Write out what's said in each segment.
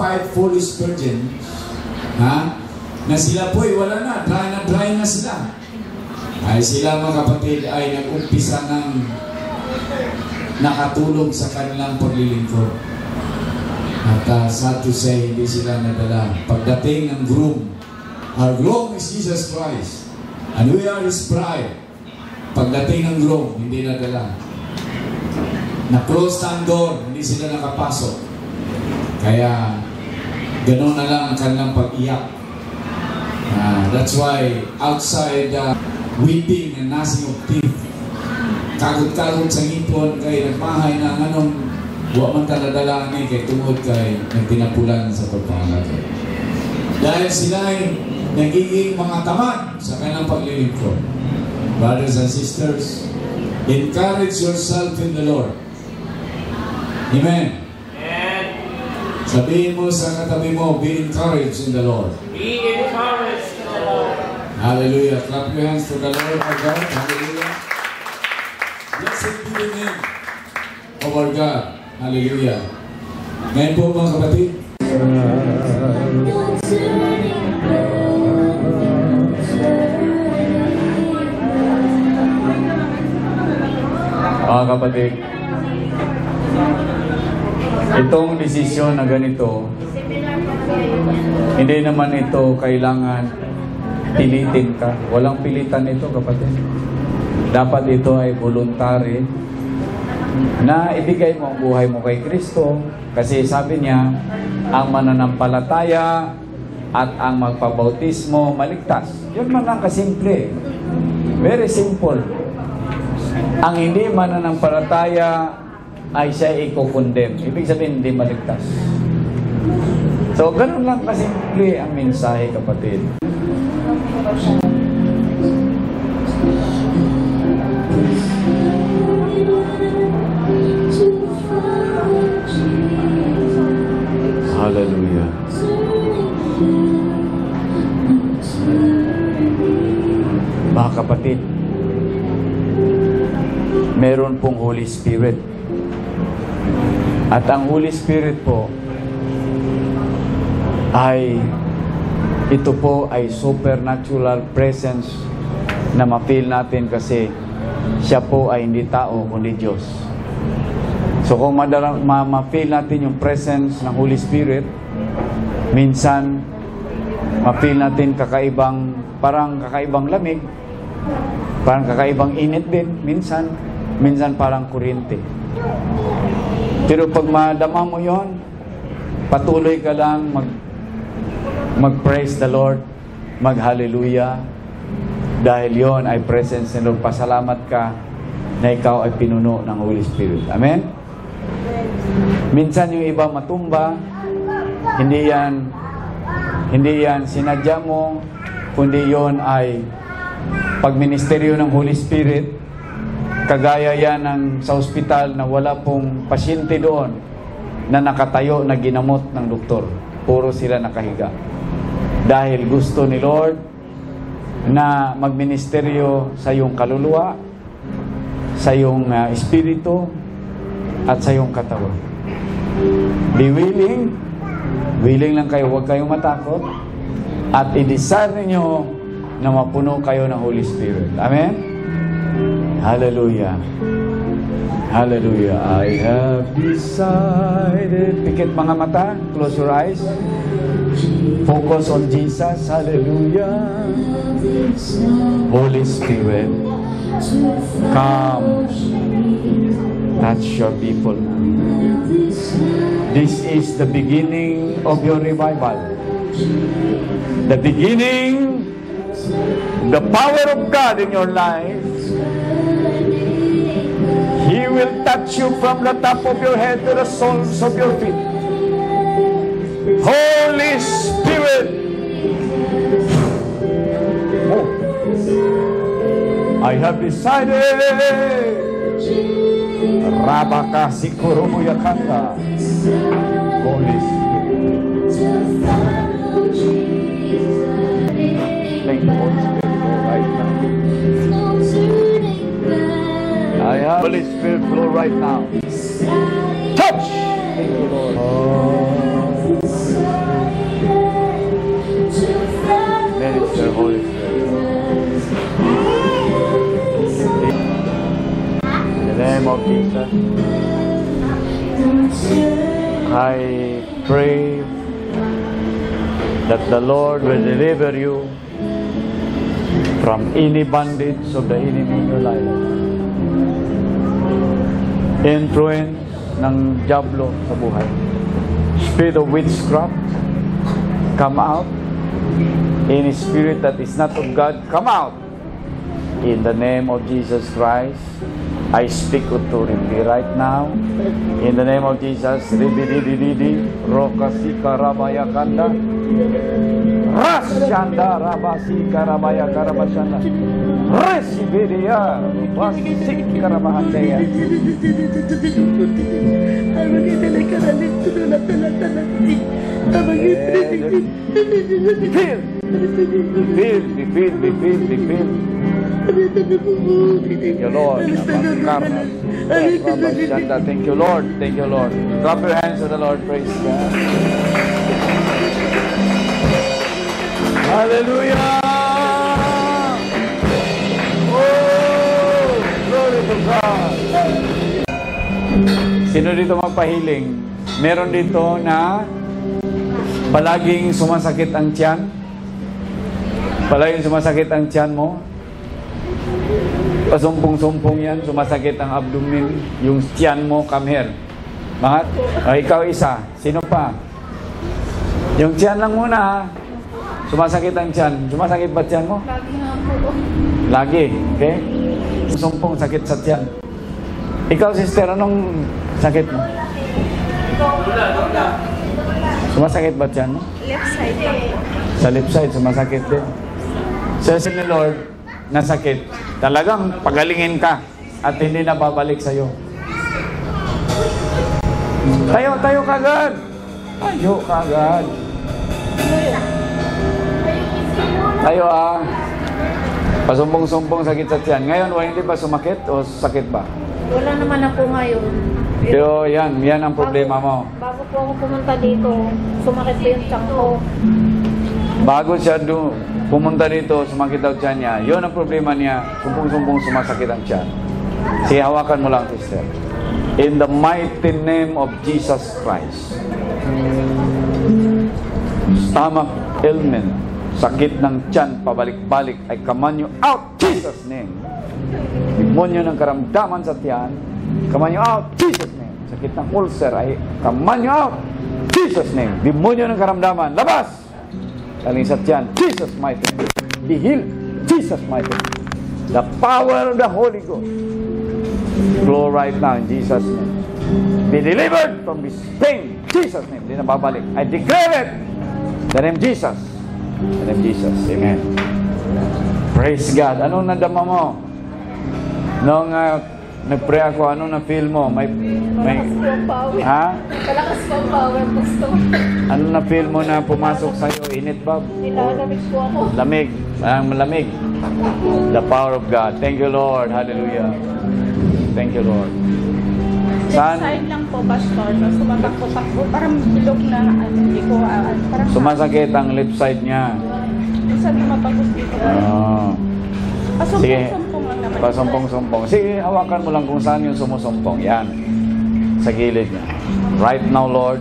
5 foolish virgins, na sila po ay wala na dry na sila. Ay sila mga kapatid ay nag-umpisa ng nakatulong sa kanilang paglilingkod. At sad to say, hindi sila nadala. Pagdating ng groom, our groom is Jesus Christ, and we are His bride. Pagdating ng groom, hindi nadala. Na-close ang door, hindi sila nakapasok. Kaya, gano'n na lang ang kanilang pag-iyak. That's why, outside weeping and gnashing of teeth, kagot-kagot sa ngipon, kay nagmahay ng anong huwag man taladala ni kay tungod kay nagtinapulan sa pagpangalat. Dahil sila ay nagiging mga tamad sa kanilang paglilingkod. Brothers and sisters, encourage yourself in the Lord. Amen. Sabihin mo sa katabi mo, be encouraged in the Lord. Be encouraged in the Lord. Hallelujah. Clap your hands to the Lord our God. Hallelujah. Blessed be the name of our God. Hallelujah. Ngayon po mga kapatid. Mga kapatid, itong desisyon na ganito, hindi naman ito kailangan pilitin ka. Walang pilitan ito, kapatid. Dapat ito ay voluntary na ibigay mo ang buhay mo kay Kristo. Kasi sabi niya, ang mananampalataya at ang magpabautismo maligtas. Yun man lang kasimple. Very simple. Ang hindi mananampalataya ay siya i-condemn. Ibig sabihin, hindi maligtas. So, ganun lang kasimple ang mensahe, kapatid. Hallelujah. Mga kapatid, meron pong Holy Spirit. At ang Holy Spirit po ay ito po ay supernatural presence na ma-feel natin kasi siya po ay hindi tao kundi Diyos. So kung ma-feel natin yung presence ng Holy Spirit, minsan ma-feel natin parang kakaibang lamig, parang kakaibang init din, minsan parang kuryente. Pero pag madama mo yon, patuloy ka lang mag-praise the Lord, mag-hallelujah, dahil yon ay presence ng Lord. Pasalamat ka na ikaw ay pinuno ng Holy Spirit. Amen? Minsan yung iba matumba, hindi yan sinadya mo, kundi yon ay pagministeryo ng Holy Spirit. Kagaya yan sa ospital na wala pong pasyente doon na nakatayo na ginamot ng doktor. Puro sila nakahiga. Dahil gusto ni Lord na magministeryo sa iyong kaluluwa, sa iyong espiritu, at sa iyong katawan. Be willing. Willing lang kayo, huwag kayong matakot. At i-desire ninyo na mapuno kayo ng Holy Spirit. Amen? Hallelujah. Hallelujah. I have decided. Pikit mga mata. Close your eyes. Focus on Jesus. Hallelujah. Holy Spirit, come. Touch your people. This is the beginning of your revival. The beginning, the power of God in your life. He will touch you from the top of your head to the soles of your feet. Holy Spirit, oh, I have decided. Rabaka Sikurumu Yakanda. Holy Spirit. Thank you, Holy Spirit, right now. I have Holy Spirit flow right now. Touch! Thank you, Lord. Jesus. I pray that the Lord will deliver you from any bondage of the enemy in your life. Influence ng diablo sa buhay. Spirit of witchcraft, come out. Any spirit that is not of God, come out. In the name of Jesus Christ, I speak authority right now. In the name of Jesus, Ribidididi, Rokasika Rabaya Kanda, Rasyanda Rabasika Rabaya Karabashanda, Resibidia, Wasika Rabahandaya. Be filled. Thank you, Lord. Thank you, Lord. Thank you, Lord. Clap your hands to the Lord. Praise God. Hallelujah. Oh, glory to God. Sino dito magpahiling? Meron dito na palaging sumasakit ang tiyan? Palaging sumasakit ang tiyan mo? Pasumpong-sumpong yan, sumasakit ang abdomen, yung tiyan mo, come here. Mga, ikaw isa, sino pa? Yung tiyan lang muna ha. Sumasakit ang tiyan. Sumasakit ba tiyan mo? Lagi nga po. Lagi, okay? Sumpong sakit sa tiyan. Ikaw sister, anong sakit mo? Sumasakit ba tiyan mo? Left side lang po. Sa left side, sumasakit din. Says ni Lord, nasakit. Talagang pagalingin ka at hindi na babalik sa'yo. Tayo kagad. Tayo kagad. Tayo Pasumpong-sumpong sakit sa tiyan. Ngayon, hindi ba sumakit o sakit ba? Wala naman na po ngayon. Pero yan ang problema mo. Bago po ako pumunta dito, sumakit po yung tiyan ko. Bago siya pumunta dito, sumakit daw tiyan niya. Yun ang problema niya. Sumpong-sumpong sumasakit ang tiyan. Sige, hawakan mo lang, sister. In the mighty name of Jesus Christ. Stomach ailment, sakit ng tiyan, pabalik-balik, I command you out, Jesus' name. Demonyo ng karamdaman sa tiyan, command you out, Jesus' name. Sakit ng ulcer, I command you out, Jesus' name. Demonyo ng karamdaman, labas! Galing sa tiyan, Jesus' mighty name. Be healed, Jesus' mighty name. The power of the Holy Ghost flow right now in Jesus' name. Be delivered from this pain, Jesus' name. Hindi na babalik. I declare it. The name Jesus. The name Jesus. Amen. Praise God. Anong nadama mo? Nung nag-pray ako, anong na-feel mo? Malakas po ang power. Ha? Malakas po ang power. Gusto. Anong na-feel mo na pumasok sa'yo? Init ba? Nilalamig po ako. Lamig. Parang malamig. The power of God. Thank you, Lord. Hallelujah. Thank you, Lord. Left side lang po, Pastor. No? Sumatakbo-takbo. Parang bilog na, hindi ko, parang... Sumasakit ang left side niya. Minsan lumapagos dito. Sige. Pasumpong-sumpong lang naman. Pasumpong-sumpong. Sige, hawakan mo lang kung saan yung sumusumpong. Yan. Sa gilid niya. Right now, Lord.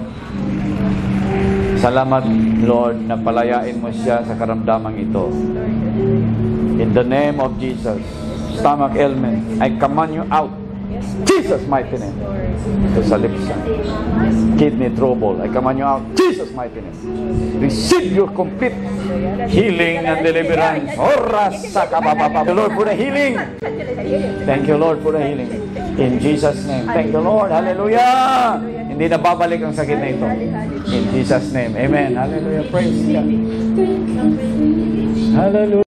Salamat, Lord, na palayain mo siya sa karamdamang ito. In the name of Jesus. Stomach ailment, I command you out. Jesus' mighty name. Ito sa lips. Kidney trouble, I command you out. Jesus' mighty name. Receive your complete healing and deliverance. Thank you, Lord, for the healing. Thank you, Lord, for the healing. In Jesus' name. Thank you, Lord. Hallelujah. Hindi na babalik ang sakit na ito. In Jesus' name. Amen. Hallelujah. Praise God. Hallelujah.